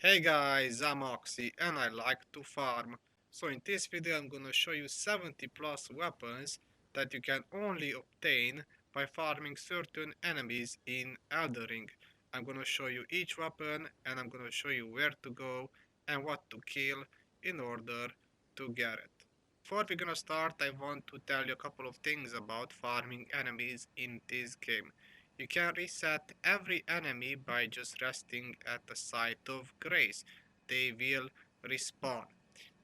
Hey guys, I'm Oxy and I like to farm. So in this video I'm gonna show you 70 plus weapons that you can only obtain by farming certain enemies in Elden Ring. I'm gonna show you each weapon and I'm gonna show you where to go and what to kill in order to get it. Before we're gonna start, I want to tell you a couple of things about farming enemies in this game. You can reset every enemy by just resting at the site of grace. They will respawn.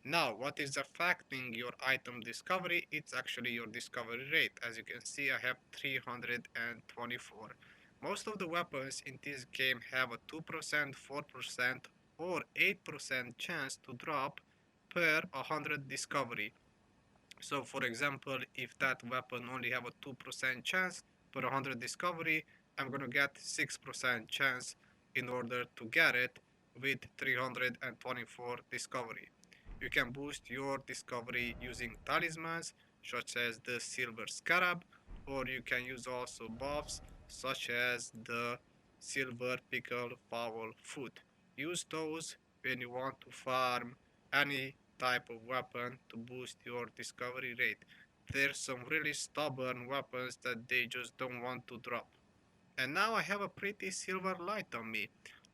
Now, what is affecting your item discovery? It's actually your discovery rate. As you can see, I have 324. Most of the weapons in this game have a 2%, 4%, or 8% chance to drop per 100 discovery. So for example, if that weapon only have a 2% chance per 100 discovery, I'm gonna get 6% chance in order to get it with 324 discovery. You can boost your discovery using talismans such as the silver scarab, or you can use also buffs such as the silver pickle foul foot. Use those when you want to farm any type of weapon to boost your discovery rate. There's some really stubborn weapons that they just don't want to drop. And now I have a pretty silver light on me.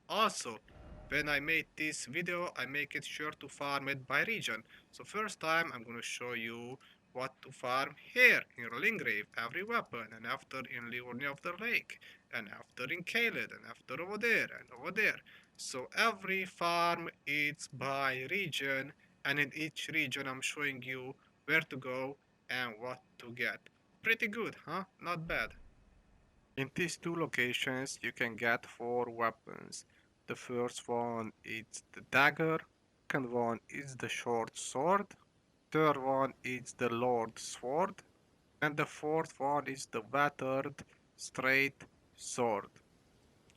Also, when I made this video, I make it sure to farm it by region. So first time I'm gonna show you what to farm here in Lingrave, every weapon, and after in Liurni of the Lake, and after in Caelid, and after over there, and over there. So every farm is by region, and in each region I'm showing you where to go and what to get. Pretty good, huh? Not bad. In these two locations you can get four weapons. The first one is the dagger, second one is the short sword, third one is the Lordsworn, and the fourth one is the battered straight sword.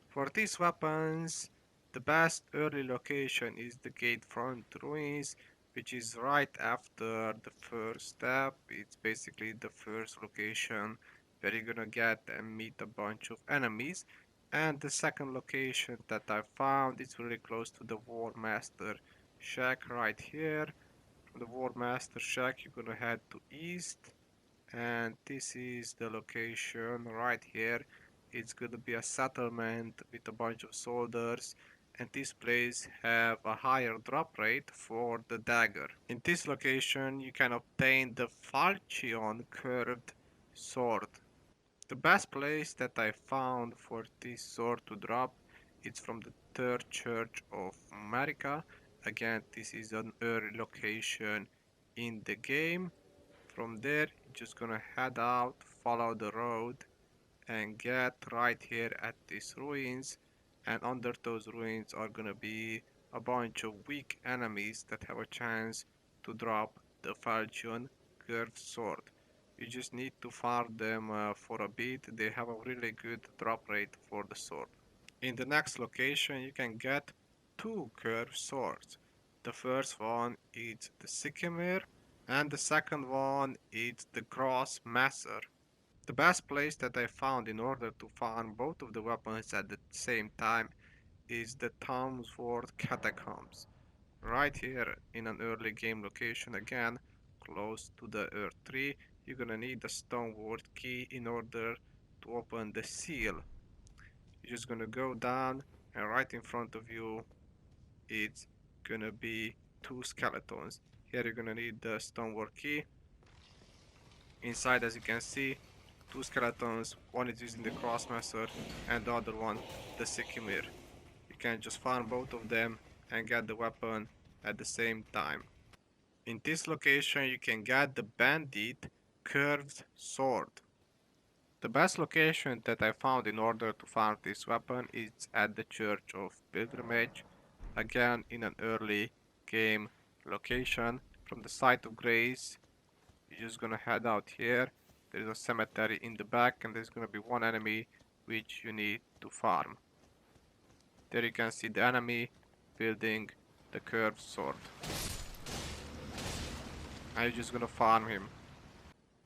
For these weapons, the best early location is the Gatefront Ruins, which is right after the first step. It's basically the first location where you're gonna get and meet a bunch of enemies. And the second location that I found is really close to the War Master Shack right here. From the War Master Shack, you're gonna head to east, and this is the location right here. It's gonna be a settlement with a bunch of soldiers, and this place have a higher drop rate for the dagger. In this location you can obtain the Falchion curved sword. The best place that I found for this sword to drop is from the third church of America. Again, this is an early location in the game. From there, you're just gonna head out, follow the road, and get right here at these ruins. And under those ruins are gonna be a bunch of weak enemies that have a chance to drop the Falchion curved sword. You just need to farm them for a bit. They have a really good drop rate for the sword. In the next location, you can get two curved swords. The first one is the Scimitar, and the second one is the Grossmesser. The best place that I found in order to farm both of the weapons at the same time is the Townsworth Catacombs. Right here in an early game location again, close to the Earth tree, you're gonna need the Stoneward key in order to open the seal. You're just gonna go down, and right in front of you it's gonna be two skeletons. Here you're gonna need the Stoneward key. Inside, as you can see, two skeletons. One is using the Grossmesser and the other one the Scimitar. You can just farm both of them and get the weapon at the same time. In this location you can get the Bandit curved sword. The best location that I found in order to farm this weapon is at the Church of Pilgrimage, again in an early game location. From the site of grace, you're just gonna head out here. There's a cemetery in the back, and there's gonna be one enemy which you need to farm. There you can see the enemy building the curved sword. And you're just gonna farm him.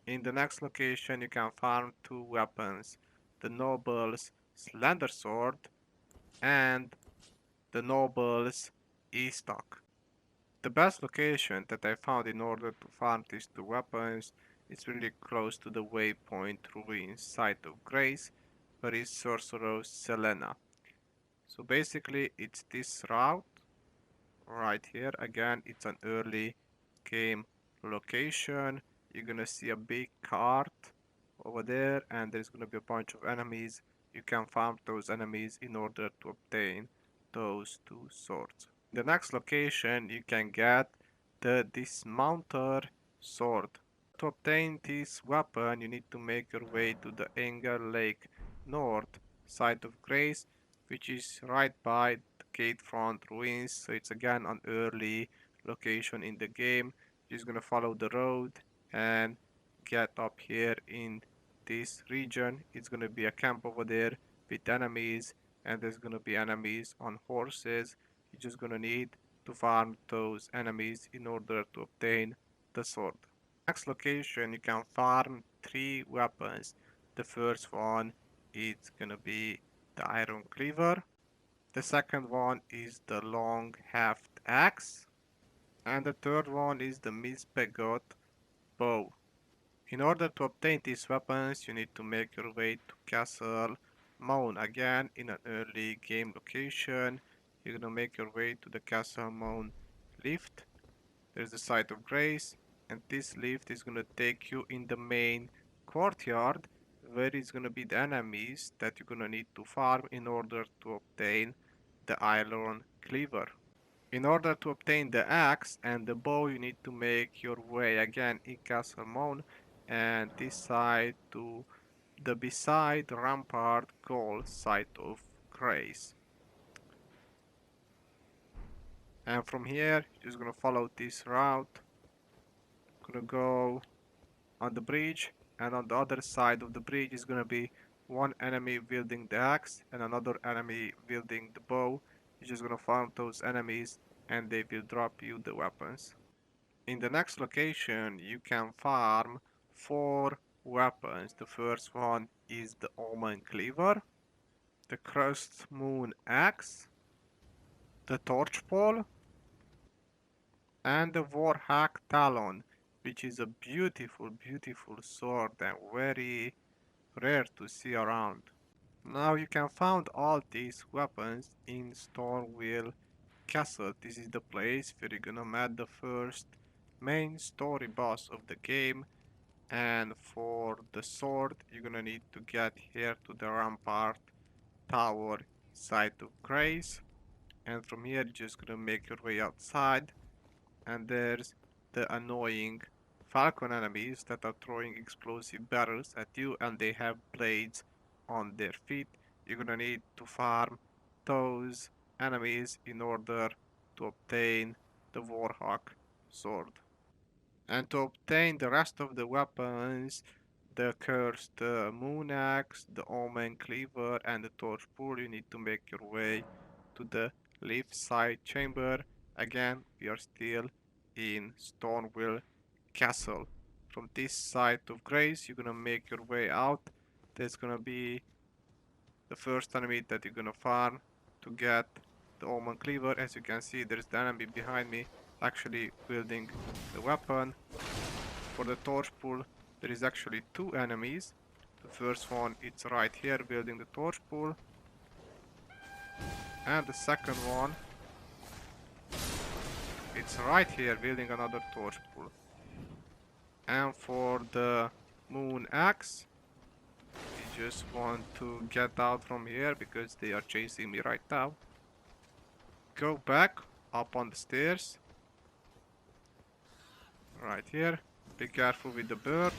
In the next location you can farm two weapons, the noble's Slender sword and the noble's Estoc. The best location that I found in order to farm these two weapons is really close to the waypoint ruins Site of Grace, where is Sorcerer's Selena. So basically it's this route right here. Again, it's an early game location. You're gonna see a big cart over there, and there's gonna be a bunch of enemies. You can farm those enemies in order to obtain those two swords. The next location you can get the Dismounter sword. To obtain this weapon, you need to make your way to the Anger Lake North side of Grace, which is right by the Gatefront ruins. So it's again an early location in the game. You're just gonna follow the road and get up here in this region. It's gonna be a camp over there with enemies, and there's gonna be enemies on horses. You're just gonna need to farm those enemies in order to obtain the sword. Next location you can farm 3 weapons. The first one is gonna be the Iron Cleaver. The second one is the Longhaft Axe. And the third one is the Misbegotten Bow. In order to obtain these weapons, you need to make your way to Castle Moon. Again, in an early game location, you're gonna make your way to the Castle Moon lift. There's the Site of Grace, and this lift is gonna take you in the main courtyard, where is gonna be the enemies that you're gonna need to farm in order to obtain the Iron Cleaver. In order to obtain the axe and the bow, you need to make your way again in Castle Moon and this side to the beside Rampart Goal Site of Grace. And from here, you're just gonna follow this route. Gonna go on the bridge, and on the other side of the bridge is gonna be one enemy wielding the axe and another enemy wielding the bow. You're just gonna farm those enemies and they will drop you the weapons. In the next location, you can farm 4 weapons. The first one is the Omen Cleaver, the Crescent Moon Axe, the Torchpole, and the Warhawk Talon, which is a beautiful, beautiful sword and very rare to see around. Now you can find all these weapons in Stormveil Castle. This is the place where you're gonna meet the first main story boss of the game, and for the sword you're gonna need to get here to the Rampart Tower Site of Grace, and from here you're just gonna make your way outside, and there's the annoying falcon enemies that are throwing explosive barrels at you, and they have blades on their feet. You're gonna need to farm those enemies in order to obtain the Warhawk sword. And to obtain the rest of the weapons, the Cursed Moon Axe, the Omen Cleaver, and the Torchpole, you need to make your way to the left side chamber. Again, we are still in Stormveil Castle. From this side of Grace, you're gonna make your way out. There's gonna be the first enemy that you're gonna farm to get the Omen Cleaver. As you can see, there's the enemy behind me actually wielding the weapon. For the Torchpole, there is actually 2 enemies. The first one is right here wielding the Torchpole, and the second one it's right here wielding another Torchpole. And for the Moon Axe, I just want to get out from here because they are chasing me right now. Go back up on the stairs. Right here. Be careful with the bird.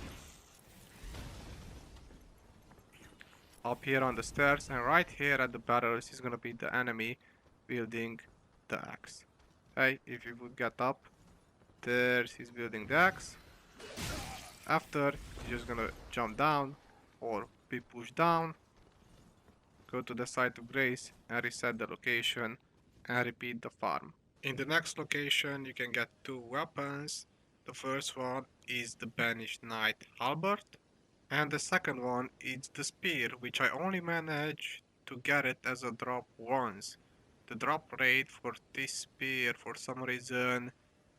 Up here on the stairs, and right here at the barrels is gonna be the enemy wielding the axe. Hey, if you would get up, there's he's wielding the axe. After, you're just gonna jump down or be pushed down, go to the site of Grace and reset the location and repeat the farm. In the next location you can get 2 weapons. The first one is the Banished Knight Halberd, and the second one is the spear, which I only managed to get it as a drop once. the drop rate for this spear for some reason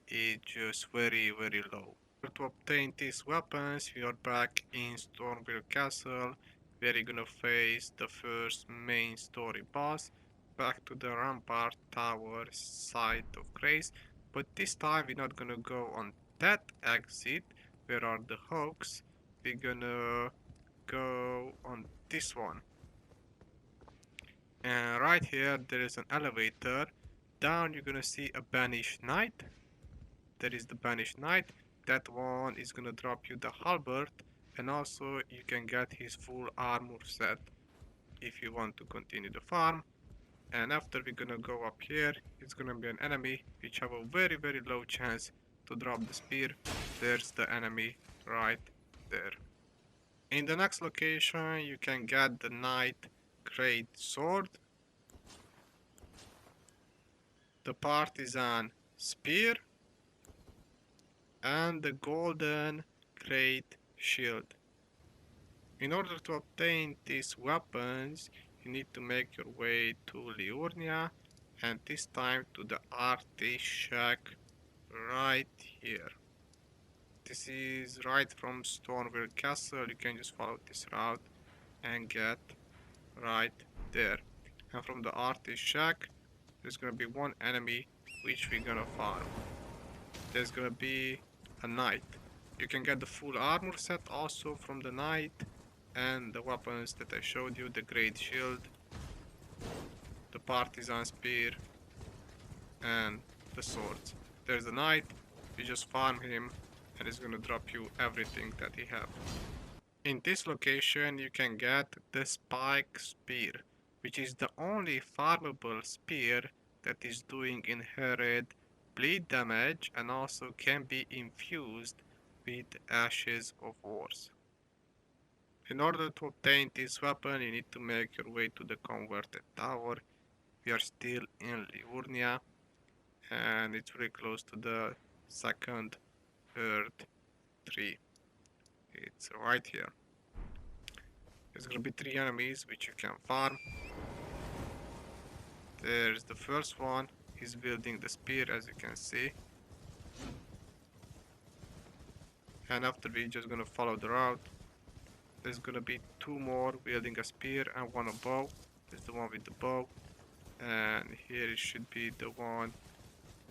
is just very low. To obtain these weapons, we are back in Stormveil Castle, where you're gonna face the first main story boss, back to the Rampart Tower side of Grace, but this time we're not gonna go on that exit, where are the hooks, we're gonna go on this one. And right here there is an elevator. Down you're gonna see a Banished Knight. That is the Banished Knight. That one is gonna drop you the Halberd, and also you can get his full armor set if you want to continue the farm. And after we're gonna go up here, it's gonna be an enemy which have a very low chance to drop the spear. There's the enemy right there. In the next location you can get the Knight Greatsword, the Partisan Spear, and the golden great shield. In order to obtain these weapons, you need to make your way to Liurnia, and this time to the artist shack right here. This is right from Stormveil Castle. You can just follow this route and get right there. And from the artist shack, there's gonna be one enemy which we're gonna farm. There's gonna be a knight. You can get the full armor set also from the knight, and the weapons that I showed you, the great shield, the partisan spear, and the swords. There's a knight, you just farm him and it's gonna drop you everything that he have. In this location you can get the spike spear, which is the only farmable spear that is doing inherent bleed damage and also can be infused with Ashes of Wars. In order to obtain this weapon, you need to make your way to the converted tower. We are still in Liurnia, and it's very close to the second Earth tree. It's right here. There's gonna be 3 enemies which you can farm. There's the first one. He's building the spear, as you can see. And after we're just gonna follow the route. There's gonna be 2 more wielding a spear and 1 a bow. There's the one with the bow. And here it should be the one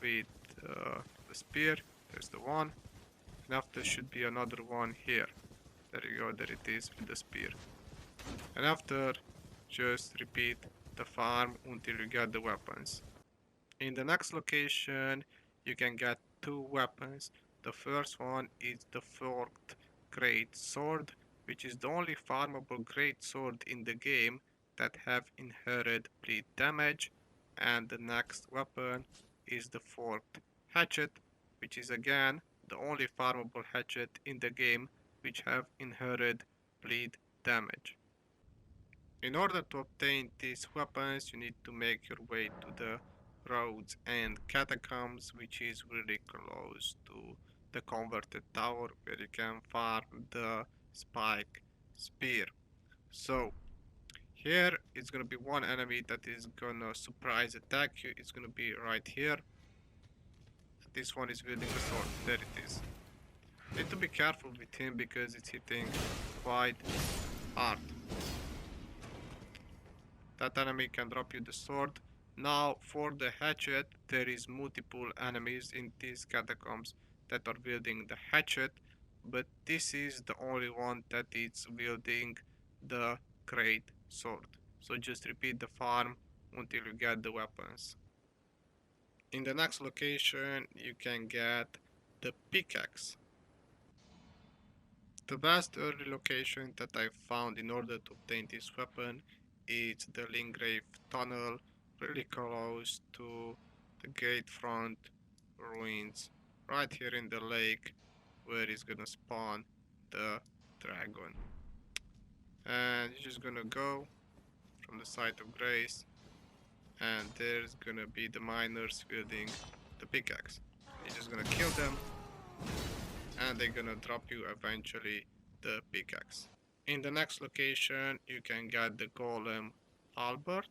with the spear. There's the one. And after should be another one here. There you go, there it is with the spear. And after, just repeat the farm until you get the weapons. In the next location, you can get 2 weapons. The first one is the forked great sword, which is the only farmable great sword in the game that have inherent bleed damage. And the next weapon is the forked hatchet, which is again the only farmable hatchet in the game which have inherent bleed damage. In order to obtain these weapons, you need to make your way to the roads and catacombs, which is really close to the converted tower where you can farm the spike spear. So here it's gonna be one enemy that is gonna surprise attack you. It's gonna be right here. This one is wielding the sword. There it is. Need to be careful with him because it's hitting quite hard. That enemy can drop you the sword. Now for the hatchet, there is multiple enemies in these catacombs that are wielding the hatchet, but this is the only one that is wielding the great sword. So just repeat the farm until you get the weapons. In the next location you can get the pickaxe. The best early location that I found in order to obtain this weapon is the Lingrave tunnel, really close to the Gatefront ruins, right here in the lake where it's gonna spawn the dragon. And you're just gonna go from the site of Grace, and there's gonna be the miners wielding the pickaxe. You're just gonna kill them, and they're gonna drop you eventually the pickaxe. In the next location you can get the Golem Halberd,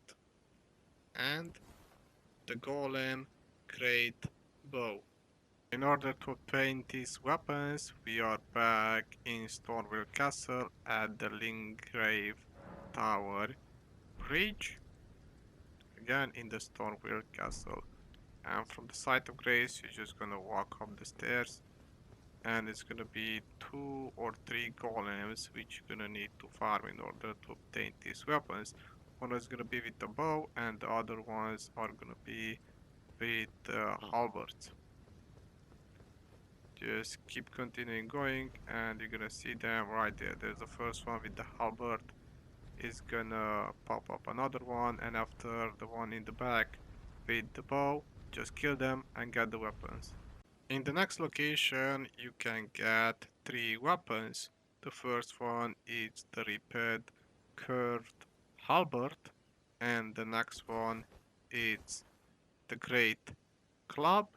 and the Golem Great Bow. In order to obtain these weapons, we are back in Stormveil Castle at the Lingrave Tower Bridge, again in the Stormveil Castle. And from the site of grace, you're just gonna walk up the stairs, and it's gonna be 2 or 3 golems which you're gonna need to farm in order to obtain these weapons. One is gonna be with the bow, and the other ones are gonna be with halberds. Just keep continuing going, and you're gonna see them right there. There's the first one with the halberd. Is gonna pop up another one, and after the one in the back with the bow, just kill them and get the weapons. In the next location, you can get 3 weapons. The first one is the repaired curved halberd, and the next one is the great club,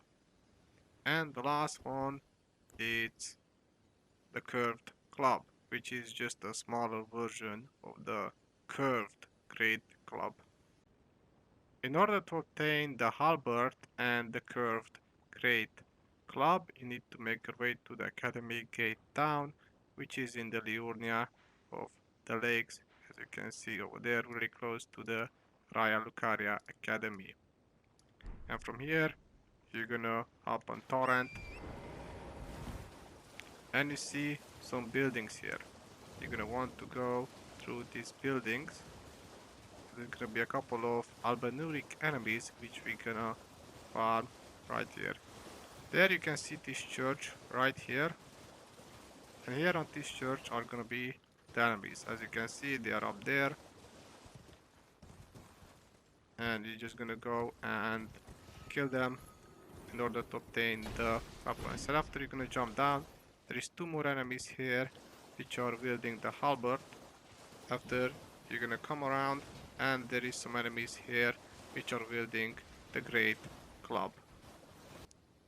and the last one is the curved club, which is just a smaller version of the curved great club. In order to obtain the halberd and the curved great club, you need to make your way to the Academy Gate Town, which is in the Liurnia of the lakes, as you can see over there, really close to the Raya Lucaria Academy. And from here, you're gonna hop on Torrent, and you see some buildings here. You're gonna want to go through these buildings. There's gonna be a couple of Albanuric enemies which we're gonna farm right here. There you can see this church right here, and here on this church are gonna be the enemies. As you can see, they are up there, and you're just gonna go and kill them in order to obtain the weapons. And after, you're gonna jump down. There is 2 more enemies here which are wielding the halberd. After, you're gonna come around, and there is some enemies here which are wielding the great club.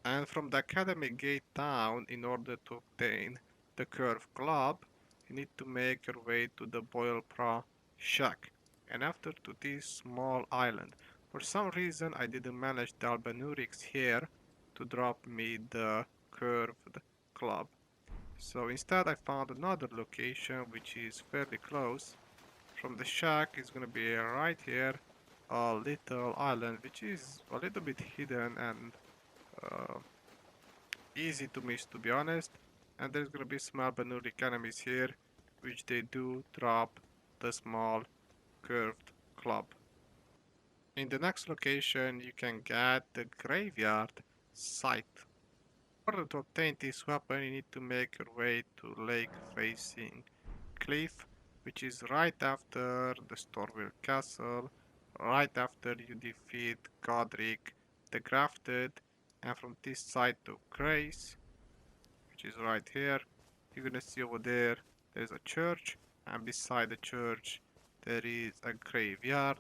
And from the Academy Gate Town, in order to obtain the curved club, you need to make your way to the Boilpra shack, and after to this small island. For some reason, I didn't manage the Albanurics here to drop me the curved club. So instead, I found another location which is fairly close. From the shack is gonna be right here, a little island which is a little bit hidden and easy to miss, to be honest. And there's gonna be some Albanuric enemies here, which they do drop the small curved club. In the next location, you can get the graveyard Scythe. In order to obtain this weapon, you need to make your way to lake facing cliff, which is right after the Stormveil Castle, right after you defeat Godric the Grafted, and from this side of Grace, which is right here, you're gonna see over there, there's a church, and beside the church, there is a graveyard.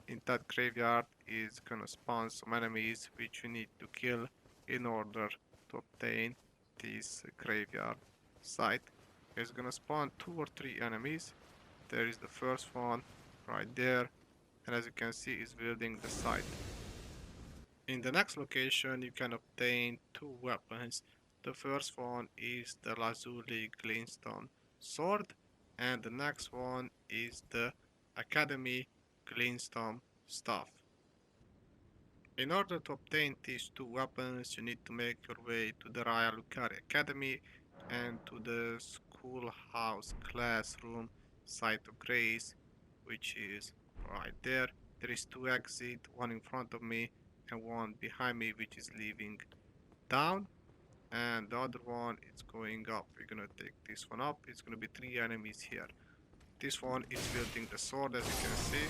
In that graveyard is gonna spawn some enemies which you need to kill in order to obtain this graveyard site. It's gonna spawn 2 or 3 enemies. There is the first one right there, and as you can see, is wielding the scythe. In the next location, you can obtain 2 weapons. The first one is the Lazuli Glintstone Sword, and the next one is the Academy Glintstone Staff. In order to obtain these 2 weapons, you need to make your way to the Raya Lucaria Academy and to the Schoolhouse Classroom Site of Grace, which is right there. There is 2 exits, one in front of me and one behind me, which is leaving down, and the other one is going up. We're gonna take this one up. It's gonna be 3 enemies here. This one is wielding the sword, as you can see.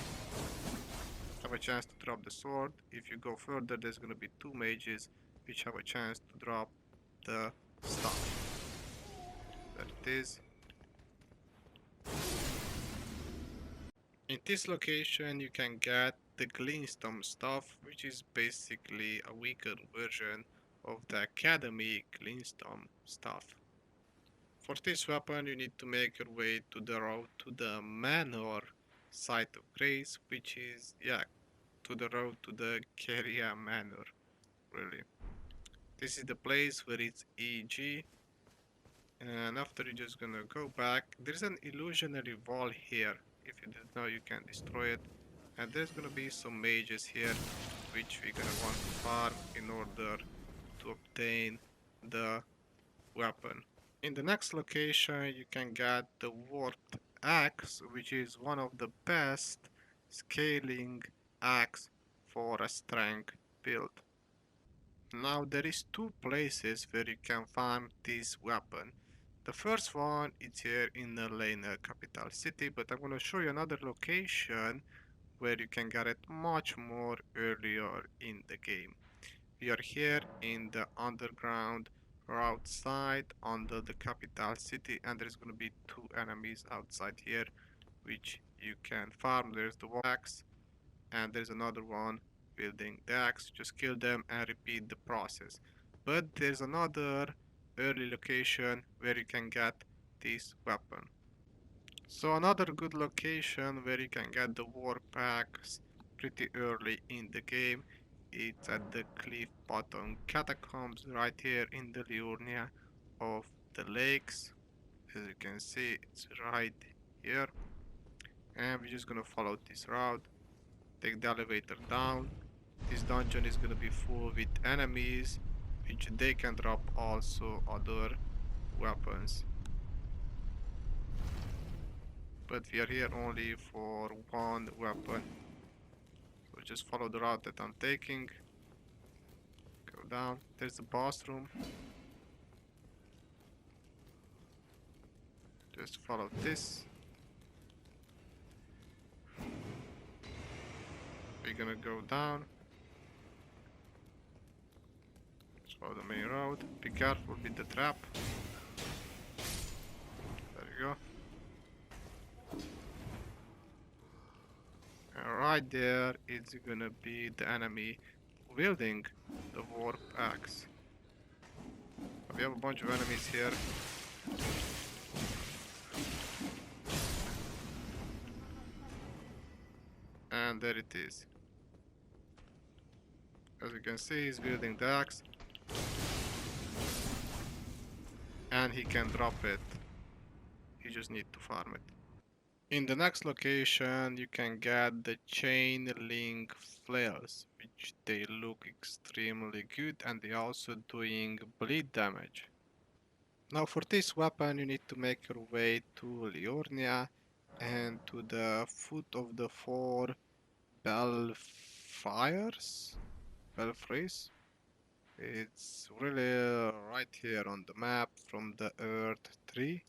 Have a chance to drop the sword. If you go further, there's gonna be 2 mages which have a chance to drop the staff. There it is. In this location, you can get the Glintstone Staff, which is basically a weaker version of the Academy Glintstone Staff. For this weapon, you need to make your way to the road to the Manor Site of Grace, which is, to the road to the Keria Manor, really. This is the place where it's EG, and after you're just gonna go back. There's an illusionary wall here. If you didn't know, you can destroy it. And there's gonna be some mages here, which we're gonna want to farm in order to obtain the weapon. In the next location, you can get the Warped Axe, which is one of the best scaling axe for a strength build. Now there is two places where you can farm this weapon. The first one is here in the Lane capital city, but I'm gonna show you another location where you can get it much more earlier in the game. We are here in the underground route side under the capital city, and there's gonna be two enemies outside here which you can farm. There's the axe and there's another one building the axe. Just kill them and repeat the process. But there's another early location where you can get this weapon. So another good location where you can get the war packs pretty early in the game, it's at the cliff bottom catacombs right here in the Liurnia of the lakes. As you can see, it's right here. And we're just gonna follow this route, take the elevator down. This dungeon is gonna be full with enemies, which they can drop also other weapons. But we are here only for one weapon. So just follow the route that I'm taking. Go down. There's the boss room. Just follow this. We're gonna go down. Just follow the main road. Be careful with the trap. There you go. And right there is gonna be the enemy wielding the warp axe. We have a bunch of enemies here. And there it is. As you can see, he's wielding the axe. And he can drop it. You just need to farm it. In the next location, you can get the Chainlink Flails, which they look extremely good, and they also doing bleed damage. Now for this weapon, you need to make your way to Liurnia and to the foot of the four belfries. It's really right here on the map from the Earth tree.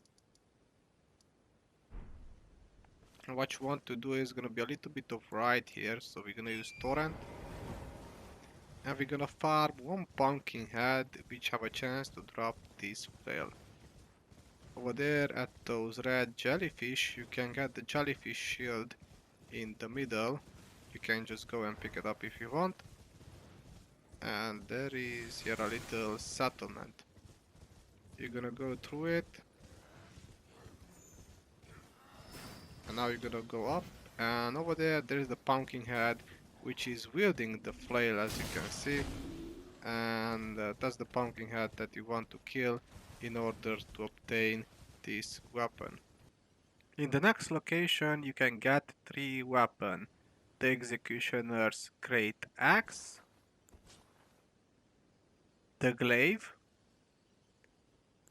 And what you want to do is gonna be a little bit of right here, so we're gonna use torrent. And we're gonna farm one pumpkin head, which have a chance to drop this flail. Over there at those red jellyfish, you can get the jellyfish shield in the middle. You can just go and pick it up if you want. And there is here a little settlement. You're gonna go through it. And now you're gonna go up. And over there's the pumpkin head, which is wielding the flail, as you can see. And that's the pumpkin head that you want to kill in order to obtain this weapon. In the next location, you can get 3 weapons. The Executioner's Great Axe, the Glaive,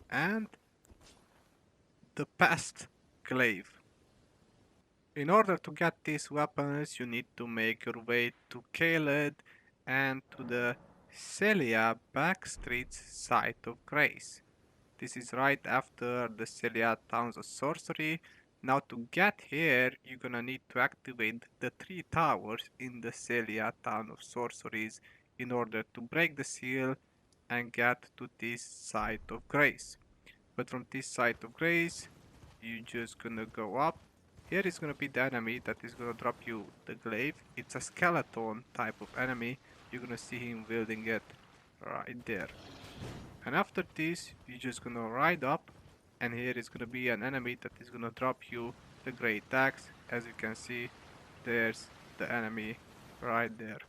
and the Past Glaive. In order to get these weapons, you need to make your way to Caelid and to the Celia Backstreet's Site of Grace. This is right after the Celia Towns of Sorcery. Now to get here, you're gonna need to activate the 3 towers in the Celia Town of Sorceries in order to break the seal and get to this Site of Grace. But from this Site of Grace, you're just gonna go up. Here is gonna be the enemy that is gonna drop you the glaive. It's a skeleton type of enemy. You're gonna see him wielding it right there. And after this, you're just gonna ride up, and here is gonna be an enemy that is gonna drop you the great axe. As you can see, there's the enemy right there.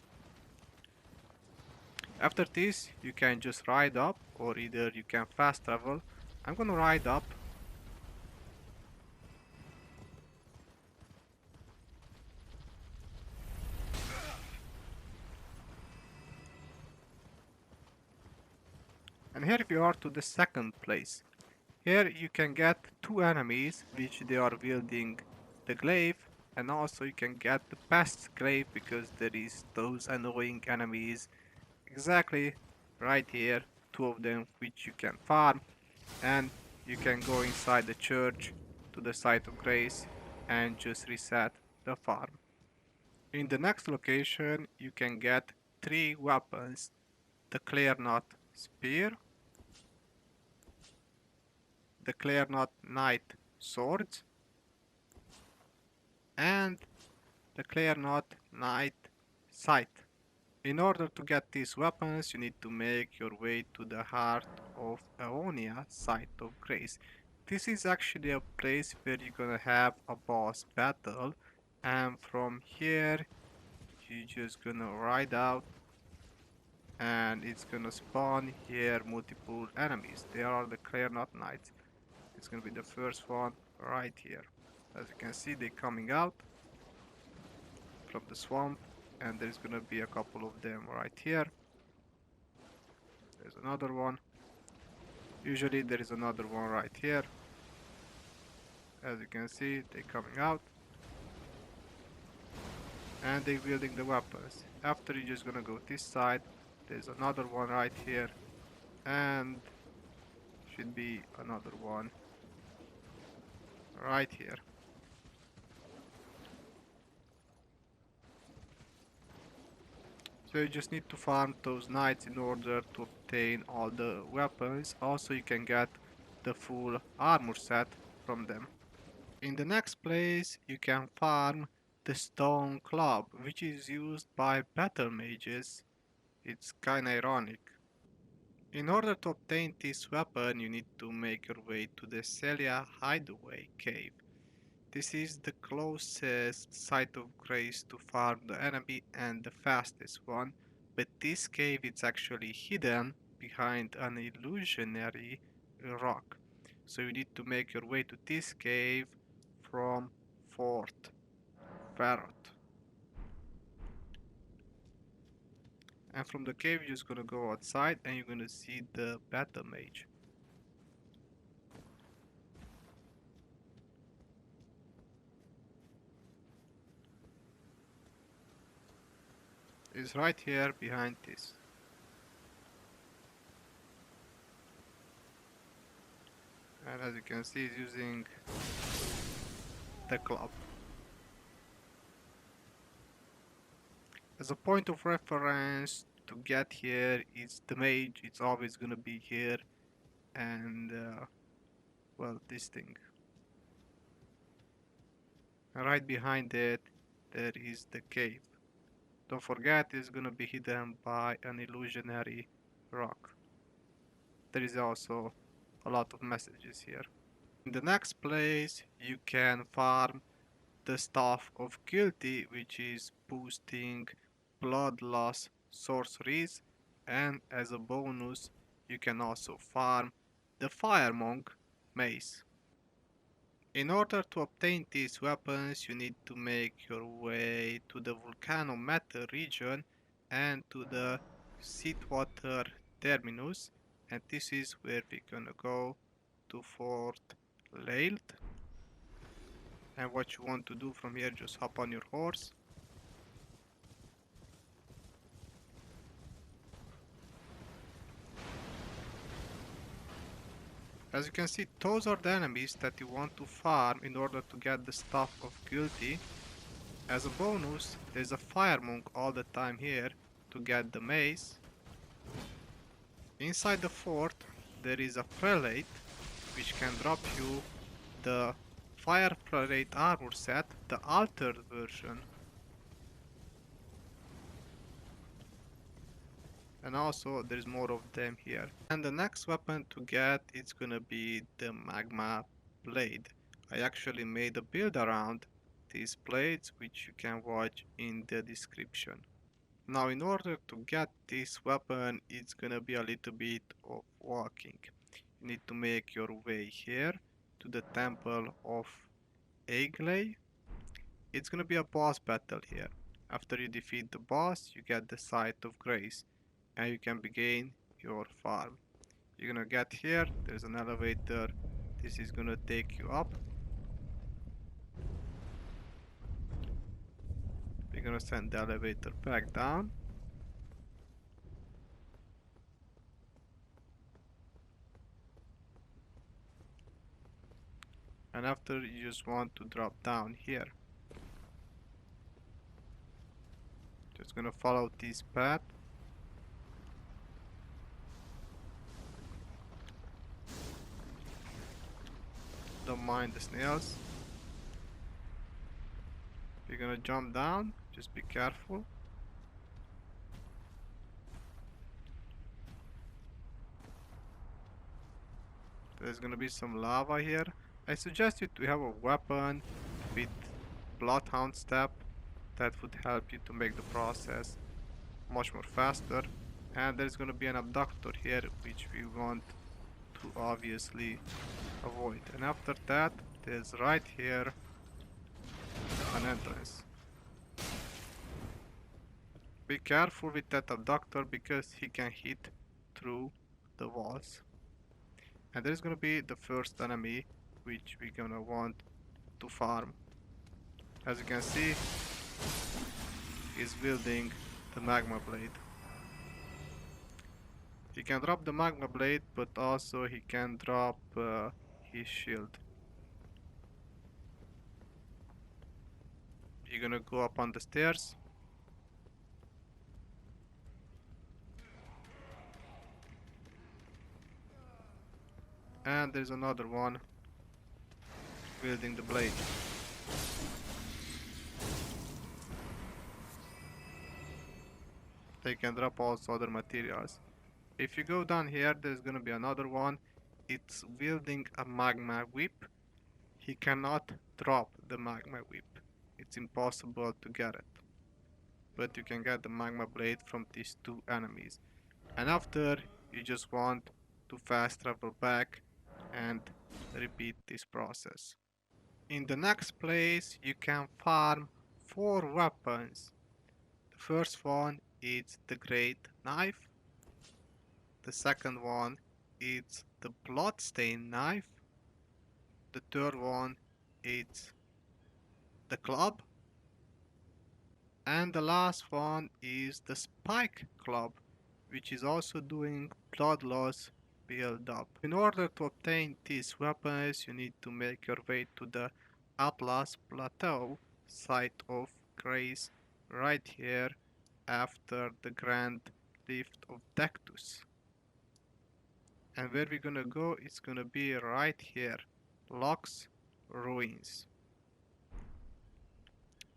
After this, you can just ride up, or either you can fast travel. I'm gonna ride up. And here we are to the second place. Here you can get two enemies, which they are wielding the glaive, and also you can get the pest glaive because there is those annoying enemies exactly right here, two of them which you can farm, and you can go inside the church to the site of grace and just reset the farm. In the next location you can get three weapons: the Clairnut Spear, the Clairnut Knight Swords, and the Clairnut Knight Scythe. In order to get these weapons, you need to make your way to the heart of Aonia, Site of Grace. This is actually a place where you're gonna have a boss battle, and from here you're just gonna ride out and it's gonna spawn here multiple enemies. They are the Clairnut Knights. It's gonna be the first one right here. As you can see, they're coming out from the swamp, and there's gonna be a couple of them right here. There's another one. Usually there is another one right here. As you can see, they're coming out. And they're wielding the weapons. After, you're just gonna go this side. There's another one right here. And should be another one right here. So you just need to farm those knights in order to obtain all the weapons. Also, you can get the full armor set from them. In the next place, you can farm the stone club, which is used by battle mages. It's kinda ironic. In order to obtain this weapon, you need to make your way to the Celia Hideaway Cave. This is the closest site of grace to farm the enemy and the fastest one, but this cave is actually hidden behind an illusionary rock. So you need to make your way to this cave from Fort Farrot. And from the cave you're just gonna go outside and you're gonna see the battle mage. It's right here behind this. And as you can see, he's using the club. As a point of reference to get here, it's the mage, it's always gonna be here, and well, this thing. And right behind it, there is the cave. Don't forget, it's gonna be hidden by an illusionary rock. There is also a lot of messages here. In the next place, you can farm the Staff of Guilty, which is boosting blood loss sorceries, and as a bonus you can also farm the Fire Monk mace. In order to obtain these weapons, you need to make your way to the Volcano Manor region and to the Seedwater Terminus, and this is where we're gonna go to Fort Lailed. And what you want to do from here, just hop on your horse. As you can see, those are the enemies that you want to farm in order to get the Staff of Guilty. As a bonus, there's a Fire Monk all the time here to get the mace. Inside the fort, there is a Prelate, which can drop you the Fire Prelate armor set, the altered version. And also there's more of them here. And the next weapon to get is gonna be the Magma Blade. I actually made a build around these plates, which you can watch in the description. Now in order to get this weapon, it's gonna be a little bit of walking. You need to make your way here to the Temple of Agley. It's gonna be a boss battle here. After you defeat the boss, you get the Scythe of Grace and you can begin your farm. You're gonna get here, there's an elevator, this is gonna take you up. We're gonna send the elevator back down. And after you just want to drop down here. Just gonna follow this path. Don't mind the snails. You're gonna jump down, just be careful. There's gonna be some lava here. I suggest you to have a weapon with Bloodhound Step. That would help you to make the process much more faster. And there's gonna be an abductor here, which we want to obviously avoid. And after that, there's right here an entrance. Be careful with that abductor because he can hit through the walls. And there's gonna be the first enemy which we're gonna want to farm. As you can see, he's wielding the magma blade. He can drop the magma blade, but also he can drop his shield. You're gonna go up on the stairs. And there's another one wielding the blade. They can drop also other materials. If you go down here, there's gonna be another one. It's wielding a magma whip. He cannot drop the magma whip. It's impossible to get it. But you can get the magma blade from these two enemies. And after, you just want to fast travel back and repeat this process. In the next place, you can farm 4 weapons. The first one is the Great Knife. The second one is the Bloodstained Knife. The third one is the Club. And the last one is the Spike Club, which is also doing blood loss build up. In order to obtain these weapons, you need to make your way to the Atlas Plateau, site of Grace, right here after the Grand Rift of Dectus. And where we're gonna go, it's gonna be right here, Locke's Ruins.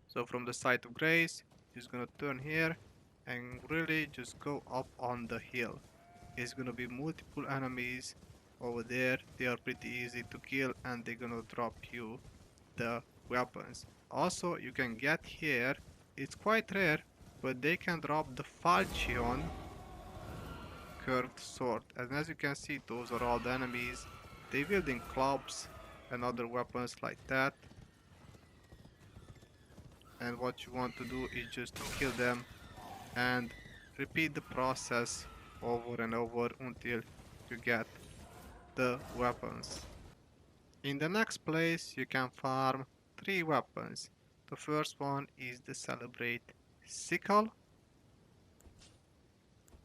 So from the site of Grace, just gonna turn here and really just go up on the hill. There's gonna be multiple enemies over there. They are pretty easy to kill and they're gonna drop you the weapons. Also, you can get here, it's quite rare, but they can drop the Falchion curved sword. And as you can see, those are all the enemies. They wielding clubs and other weapons like that. And what you want to do is just to kill them and repeat the process over and over until you get the weapons. In the next place, you can farm 3 weapons. The first one is the Celebrate Sickle.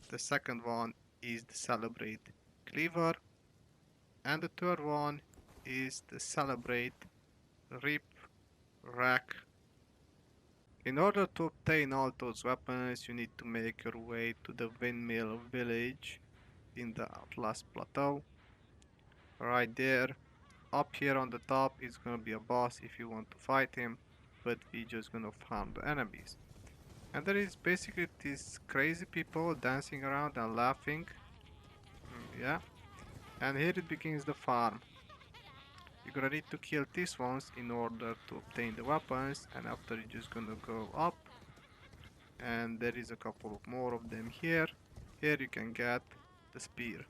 The second one is the Celebrate Cleaver. And the third one is the Celebrate Rip Rack. In order to obtain all those weapons, you need to make your way to the Windmill Village in the Atlas Plateau. Right there. Up here on the top is gonna be a boss if you want to fight him, but we're just gonna farm the enemies. And there is basically these crazy people dancing around and laughing. Yeah. And here it begins the farm. You're gonna need to kill these ones in order to obtain the weapons, and after you're just gonna go up, and there is a couple of more of them here. Here you can get the spear.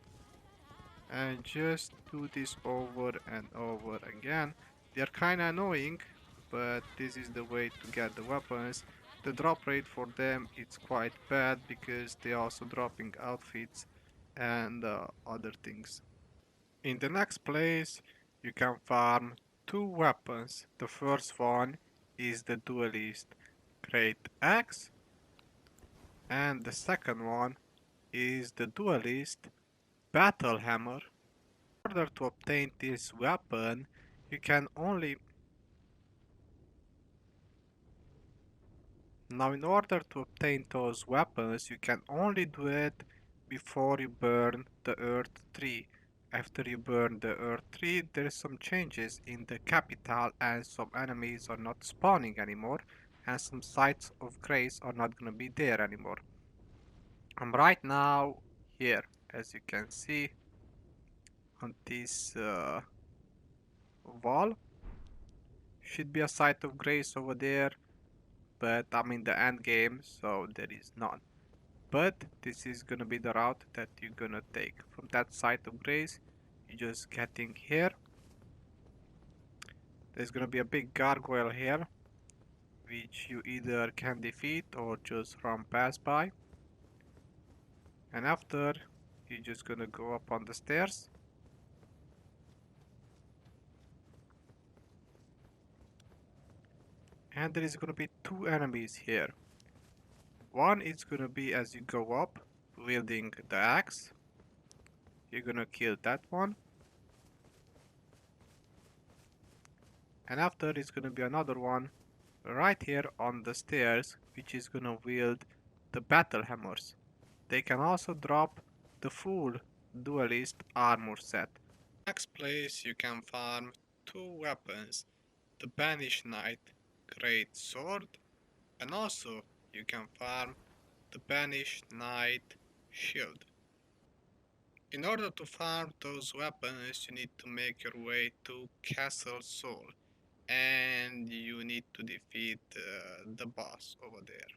And just do this over and over again. They are kinda annoying, but this is the way to get the weapons. The drop rate for them is quite bad because they are also dropping outfits and other things. In the next place, you can farm two weapons. The first one is the Duelist Great Axe, and the second one is the Duelist Battle Hammer. In order to obtain this weapon, you can only... Now, in order to obtain those weapons, you can only do it before you burn the Earth Tree. After you burn the Earth Tree, there's some changes in the capital and some enemies are not spawning anymore and some sites of grace are not gonna be there anymore. I'm right now here, as you can see, on this wall. Should be a site of grace over there, but I'm in the end game, so there is none. But this is gonna be the route that you're gonna take. From that site of grace, you're just getting here. There's gonna be a big gargoyle here, which you either can defeat or just run past by. And after, you're just gonna go up on the stairs. And there is gonna be two enemies here. One is gonna be as you go up, wielding the axe. You're gonna kill that one. And after it's gonna be another one right here on the stairs, which is gonna wield the battle hammers. They can also drop the full duelist armor set. Next place you can farm two weapons, the Banished Knight Greatsword, and also you can farm the Banished Knight Shield. In order to farm those weapons, you need to make your way to Castle Soul, and you need to defeat the boss over there.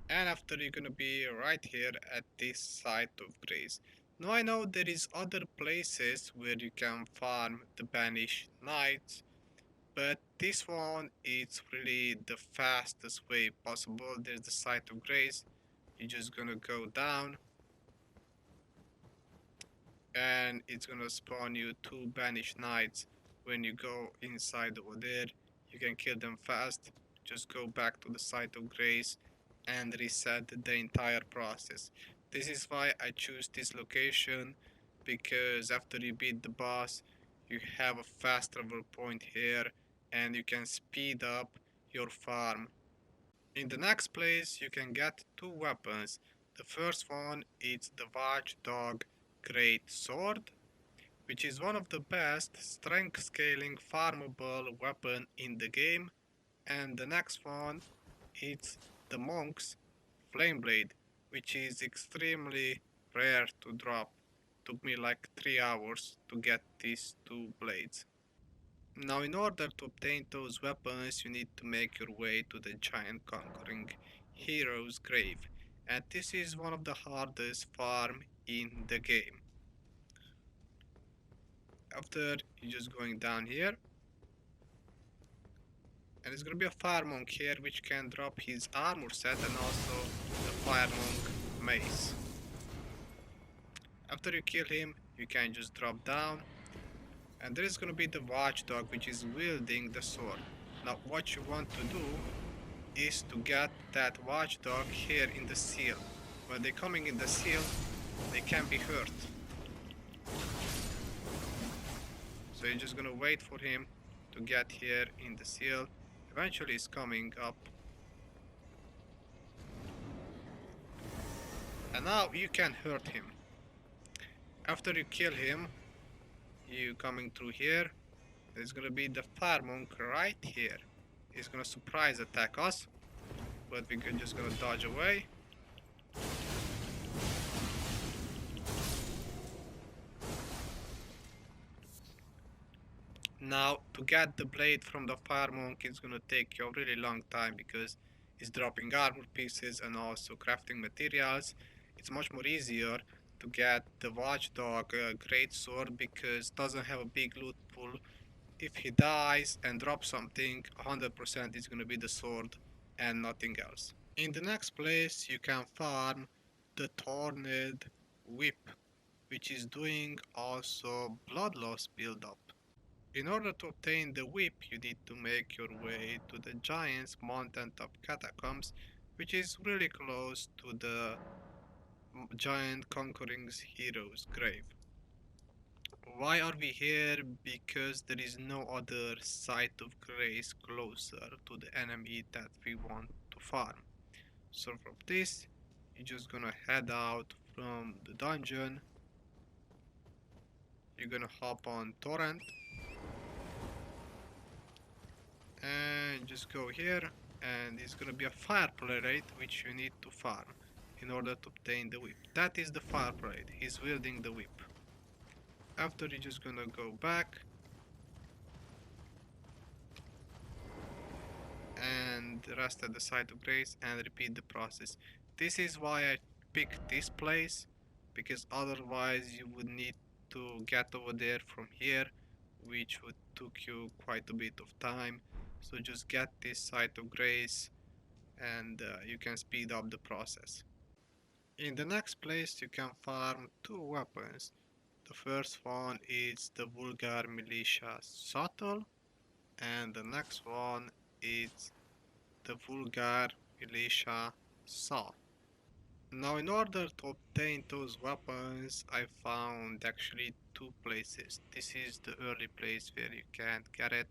And after you're gonna be right here at this site of grace. Now I know there is other places where you can farm the Banished Knights, but this one is really the fastest way possible. There's the site of grace. You're just gonna go down, and it's gonna spawn you two Banished Knights. When you go inside over there, you can kill them fast. Just go back to the site of grace and reset the entire process. This is why I choose this location, because after you beat the boss, you have a fast travel point here and you can speed up your farm. In the next place, you can get two weapons. The first one is the Watchdog Greatsword, which is one of the best strength scaling farmable weapon in the game. And the next one is the Monk's Flameblade, which is extremely rare to drop. Took me like 3 hours to get these two blades. Now, in order to obtain those weapons, you need to make your way to the giant conquering hero's grave, and this is one of the hardest farm in the game. After, you're just going down here, and it's gonna be a fire monk here which can drop his armor set and also the fire monk mace. After you kill him, you can just drop down, and there is gonna be the watchdog which is wielding the sword. Now what you want to do is to get that watchdog here in the seal. When they're coming in the seal, they can be hurt. So you're just gonna wait for him to get here in the seal. Eventually he's coming up. And now you can hurt him. After you kill him, you coming through here, there's gonna be the fire monk right here. He's gonna surprise attack us, but we're just gonna dodge away. Now, to get the blade from the fire monk is gonna take you a really long time because it's dropping armor pieces and also crafting materials. It's much more easier to get the watchdog greatsword because it doesn't have a big loot pool. If he dies and drops something, 100% is gonna be the sword and nothing else. In the next place, you can farm the Torned Whip, which is doing also blood loss build up. In order to obtain the whip, you need to make your way to the Giant's Mountain Top Catacombs, which is really close to the giant conquering hero's grave. Why are we here? Because there is no other site of grace closer to the enemy that we want to farm. So from this, you're just gonna head out from the dungeon. You're gonna hop on Torrent and just go here, and it's gonna be a fire parade which you need to farm in order to obtain the whip. That is the fire parade. He's wielding the whip. After, you're just gonna go back and rest at the site of grace and repeat the process. This is why I picked this place, because otherwise you would need to get over there from here, which would took you quite a bit of time. So just get this site of grace and you can speed up the process. In the next place you can farm two weapons. The first one is the Vulgar Militia Shuttle, and the next one is the Vulgar Militia Saw. Now, in order to obtain those weapons, I found actually two places. This is the early place where you can get it,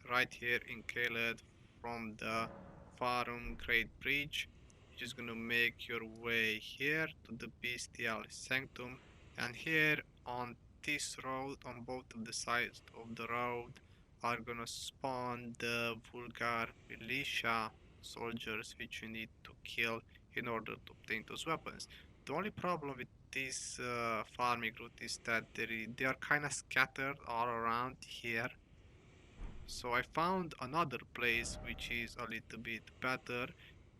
right here in Caled from the Farum Great Bridge. You're just gonna make your way here to the Bestial Sanctum, and here on this road, on both of the sides of the road, are gonna spawn the Vulgar Militia soldiers which you need to kill in order to obtain those weapons. The only problem with this farming route is that they are kind of scattered all around here. So I found another place which is a little bit better.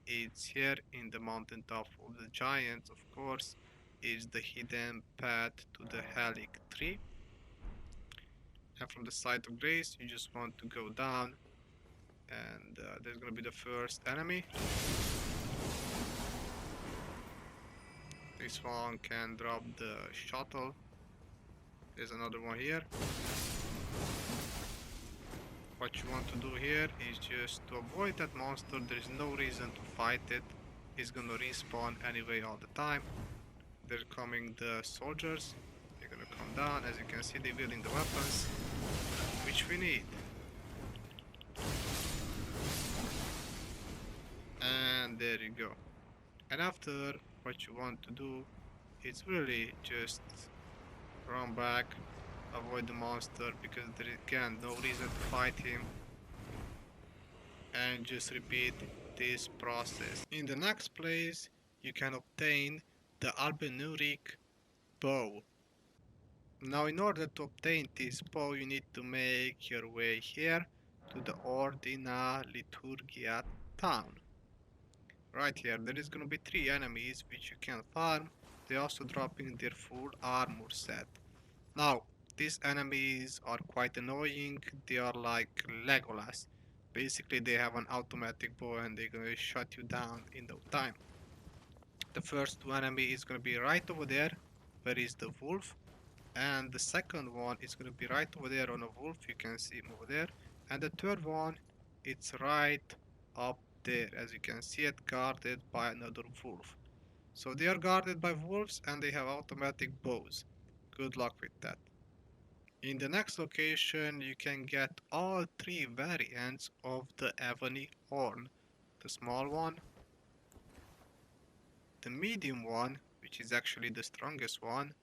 It's here in the mountain top of the giants, of course. Is the hidden path to the Helic tree. And from the site of grace, you just want to go down, and there's gonna be the first enemy. This one can drop the shuttle. There's another one here. What you want to do here is just to avoid that monster. There is no reason to fight it. It's gonna respawn anyway all the time. They're coming the soldiers. They're gonna come down. As you can see, they're wielding the weapons, which we need. And there you go. And after, what you want to do is really just run back, avoid the monster because there is again no reason to fight him, and just repeat this process. In the next place you can obtain the Albenuric bow. Now, in order to obtain this bow, you need to make your way here to the Ordina Liturgia town. Right here there is gonna be 3 enemies which you can farm. They're also dropping their full armor set. Now, these enemies are quite annoying. They are like Legolas. Basically, they have an automatic bow and they're gonna shut you down in no time. The first enemy is gonna be right over there, where is the wolf. And the second one is gonna be right over there on a wolf. You can see him over there. And the third one, it's right up there. As you can see it, guarded by another wolf. So they are guarded by wolves and they have automatic bows. Good luck with that. In the next location, you can get all 3 variants of the Ebony Horn. The small one, the medium one, which is actually the strongest one,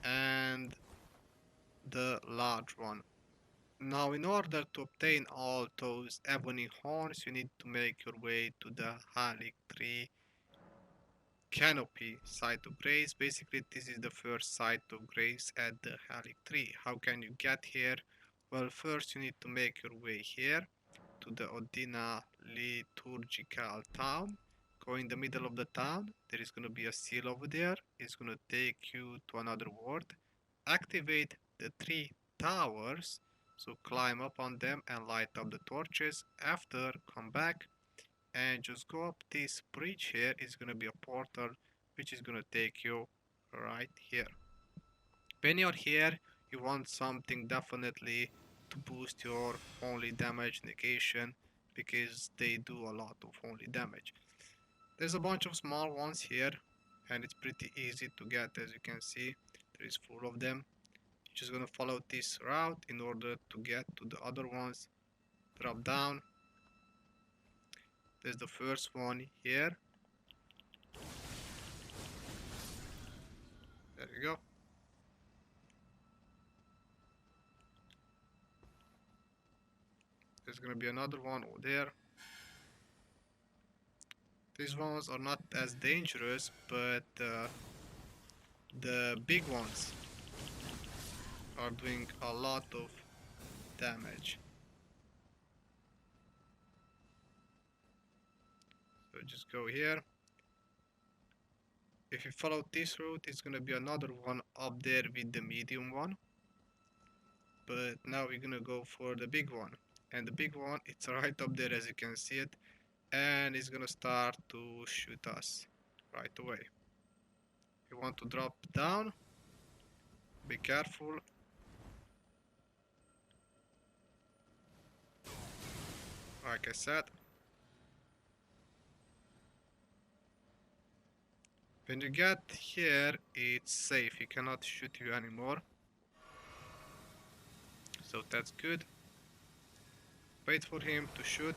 and the large one. Now, in order to obtain all those Ebony Horns, you need to make your way to the Halic Tree Canopy site of grace. Basically, this is the first site of grace at the Halic Tree. How can you get here? Well, first you need to make your way here to the Odina liturgical town. Go in the middle of the town. There is going to be a seal over there. It's going to take you to another world. Activate the 3 towers. So climb up on them and light up the torches. After, come back and just go up this bridge here. It's going to be a portal which is going to take you right here. When you're here, you want something definitely to boost your only damage negation because they do a lot of only damage. There's a bunch of small ones here and it's pretty easy to get, as you can see. There is full of them. You're just gonna follow this route in order to get to the other ones. Drop down. There's the first one here. There you go. There's gonna be another one over there. These ones are not as dangerous, but the big ones are doing a lot of damage. So just go here. If you follow this route, it's gonna be another one up there with the medium one. But now we're gonna go for the big one. And the big one, it's right up there as you can see it. And it's gonna start to shoot us right away. You want to drop down. Be careful. Like I said. When you get here, it's safe. He cannot shoot you anymore. So that's good. Wait for him to shoot.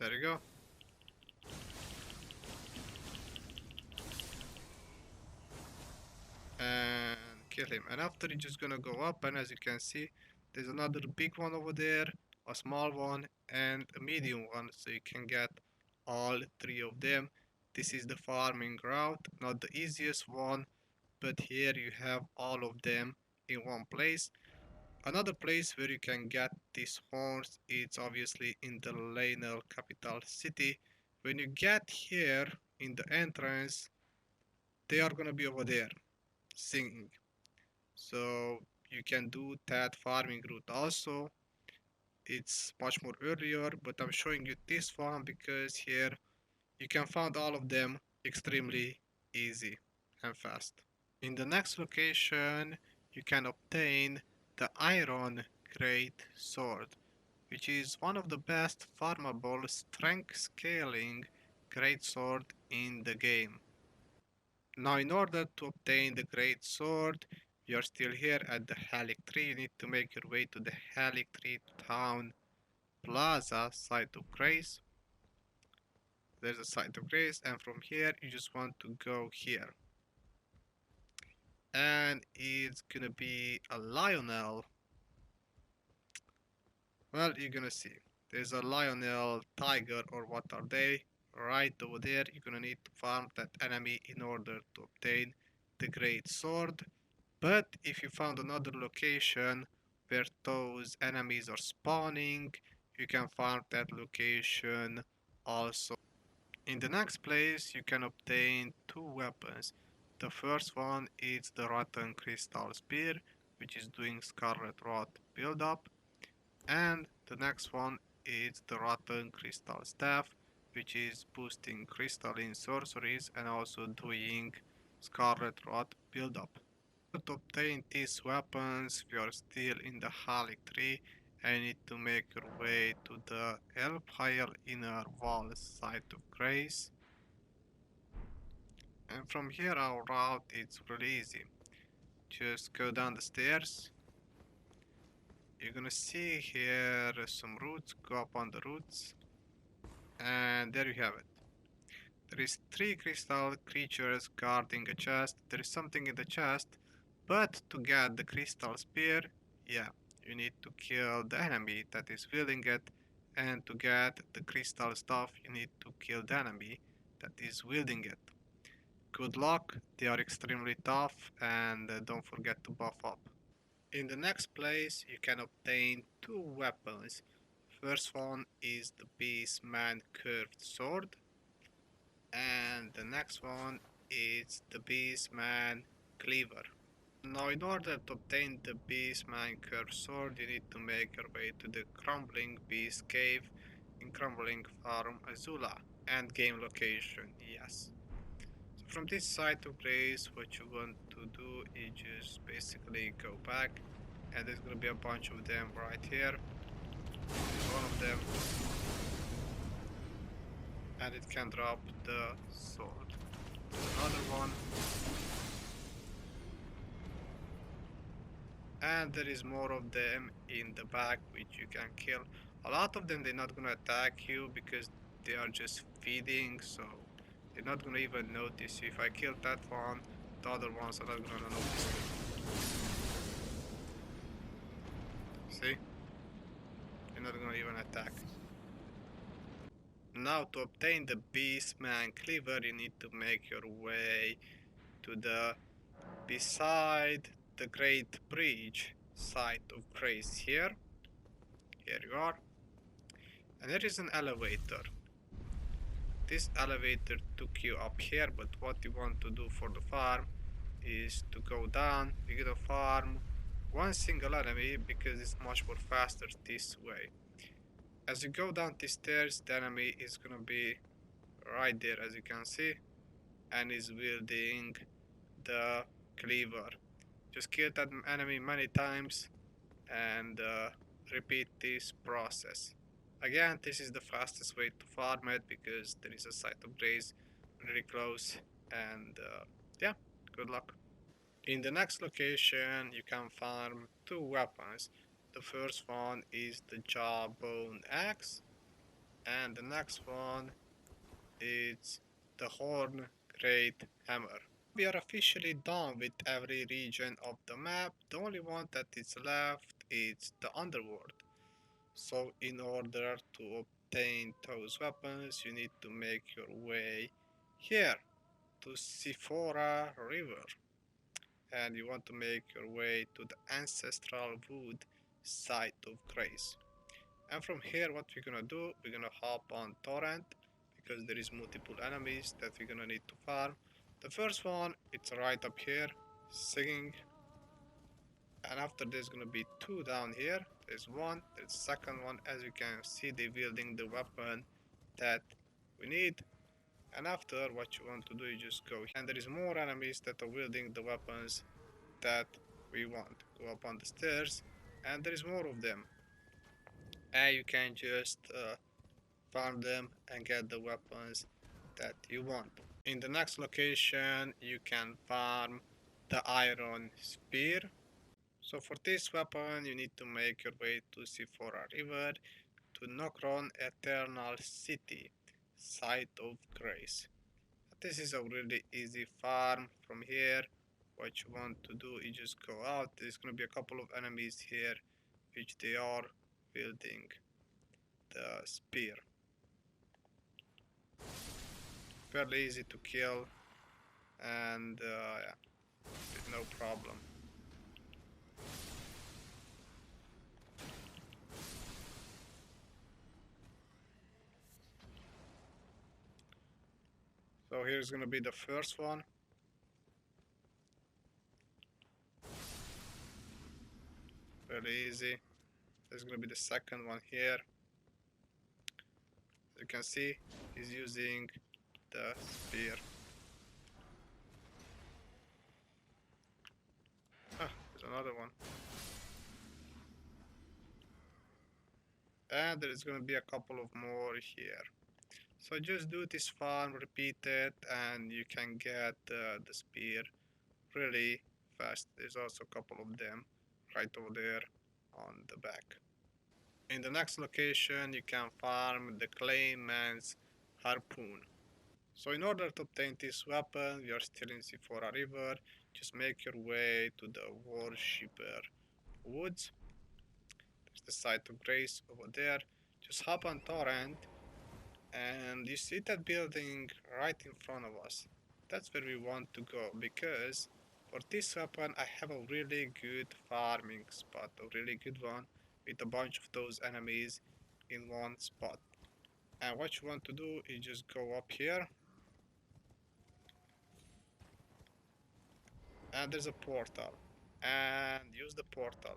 There you go. And kill him. And after you're just gonna go up, and as you can see, there's another big one over there, a small one, and a medium one, so you can get all 3 of them. This is the farming route, not the easiest one, but here you have all of them in one place. Another place where you can get these horns is obviously in the Lionel capital city. When you get here in the entrance, they are gonna be over there singing. So you can do that farming route also. It's much more earlier, but I'm showing you this one because here you can find all of them extremely easy and fast. In the next location, you can obtain the Iron Great Sword, which is one of the best farmable strength scaling great sword in the game. Now in order to obtain the great sword, you're still here at the Halic Tree. You need to make your way to the Halic Tree Town Plaza Site of Grace. There's a Site of Grace, and from here you just want to go here. And it's gonna be a Lionel. Well, you're gonna see. There's a Lionel Tiger, or what are they? Right over there. You're gonna need to farm that enemy in order to obtain the great sword. But if you found another location where those enemies are spawning, you can farm that location also. In the next place, you can obtain 2 weapons. The first one is the Rotten Crystal Spear, which is doing Scarlet Rot build-up. And the next one is the Rotten Crystal Staff, which is boosting crystalline sorceries and also doing Scarlet Rot build-up. To obtain these weapons, we are still in the Halic Tree and need to make your way to the Elpile Inner Wall Site of Grace. And from here our route is really easy. Just go down the stairs. You're gonna see here some roots, go up on the roots. And there you have it. There is 3 crystal creatures guarding a chest. There is something in the chest. But to get the crystal spear, yeah, you need to kill the enemy that is wielding it, and to get the crystal stuff, you need to kill the enemy that is wielding it. Good luck, they are extremely tough, and don't forget to buff up. In the next place you can obtain two weapons. First one is the Beastman curved sword, and the next one is the Beastman cleaver. Now in order to obtain the Beastman curved sword you need to make your way to the Crumbling Beast cave in Crumbling Farum Azula, end game location, yes. So from this side of Grace, what you want to do is just basically go back, and there's gonna be a bunch of them right here. There's one of them, and it can drop the sword. There's another one, and there is more of them in the back which you can kill. A lot of them they're not gonna attack you because they are just feeding, so they're not gonna even notice you. If I kill that one, the other ones are not gonna notice me. See? They're not gonna even attack. Now to obtain the Beastman Cleaver you need to make your way to the beside the Great Bridge side of Grace here. Here you are. And there is an elevator. This elevator took you up here, but what you want to do for the farm is to go down. You're gonna farm one single enemy because it's much more faster this way. As you go down the stairs, the enemy is gonna be right there as you can see, and is wielding the cleaver. Just kill that enemy many times and repeat this process. Again, this is the fastest way to farm it because there is a site of grace really close, and yeah, good luck. In the next location you can farm two weapons. The first one is the Jawbone Axe, and the next one is the Horn Great Hammer. We are officially done with every region of the map. The only one that is left is the underworld. So in order to obtain those weapons you need to make your way here to Sephora River, and you want to make your way to the Ancestral Wood site of Grace. And from here what we're gonna do, we're gonna hop on Torrent because there is multiple enemies that we're gonna need to farm. The first one, it's right up here, singing. And after there's gonna be two down here. There's one, there's the second one. As you can see, they're wielding the weapon that we need. And after, what you want to do, you just go. And there is more enemies that are wielding the weapons that we want. Go up on the stairs, and there is more of them. And you can just farm them and get the weapons that you want. In the next location you can farm the Iron Spear. So for this weapon you need to make your way to Sephora River to Nokron Eternal City, site of Grace. This is a really easy farm. From here what you want to do is just go out. There's gonna be a couple of enemies here which they are wielding the spear. Fairly easy to kill, and yeah, no problem. So here's gonna be the first one. Fairly easy. There's gonna be the second one here. As you can see, he's using the spear. Ah, there's another one. And there is gonna be a couple of more here. So just do this farm, repeat it, and you can get the spear really fast. There's also a couple of them right over there on the back. In the next location you can farm the Clayman's Harpoon. So in order to obtain this weapon, we are still in Sephora River. Just make your way to the Worshipper Woods. There's the site of Grace over there. Just hop on Torrent, and you see that building right in front of us. That's where we want to go, because for this weapon I have a really good farming spot, a really good one, with a bunch of those enemies in one spot. And what you want to do is just go up here, and there's a portal, and use the portal.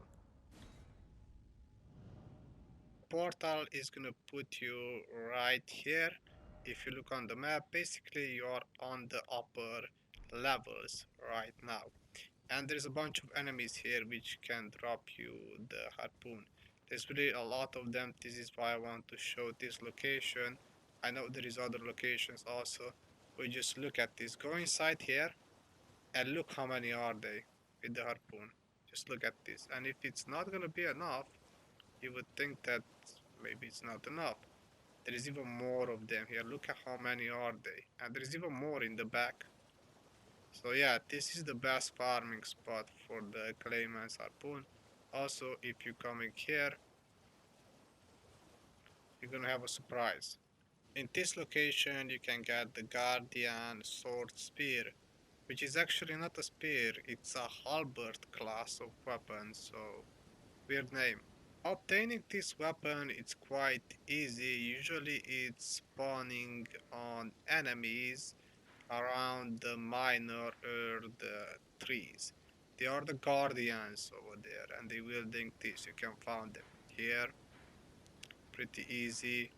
Portal is gonna put you right here. If you look on the map, basically you're on the upper levels right now, and there's a bunch of enemies here which can drop you the harpoon. There's really a lot of them. This is why I want to show this location. I know there is other locations also. We just look at this. Go inside here and look how many are they with the harpoon. Just look at this, and if it's not gonna be enough, you would think that maybe it's not enough. There is even more of them here. Look at how many are they, and there is even more in the back. So yeah, this is the best farming spot for the Clayman's harpoon. Also, if you're coming here, you're gonna have a surprise. In this location, you can get the Guardian Sword Spear, which is actually not a spear, it's a halberd class of weapon, so weird name. Obtaining this weapon is quite easy. Usually it's spawning on enemies around the minor or the trees. They are the guardians over there, and they wielding this. You can find them here, pretty easy,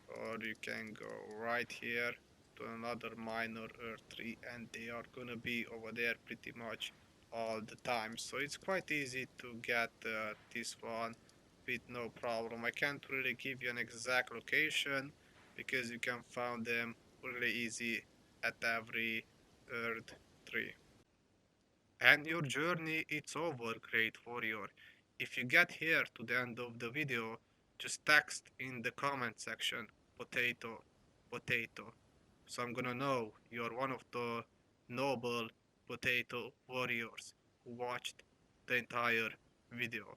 or you can go right here to another minor earth tree, and they are gonna be over there pretty much all the time. So it's quite easy to get this one with no problem. I can't really give you an exact location because you can find them really easy at every earth tree. And your journey is over, great warrior. If you get here to the end of the video, just text in the comment section potato, potato. So I'm gonna know you're one of the noble potato warriors who watched the entire video.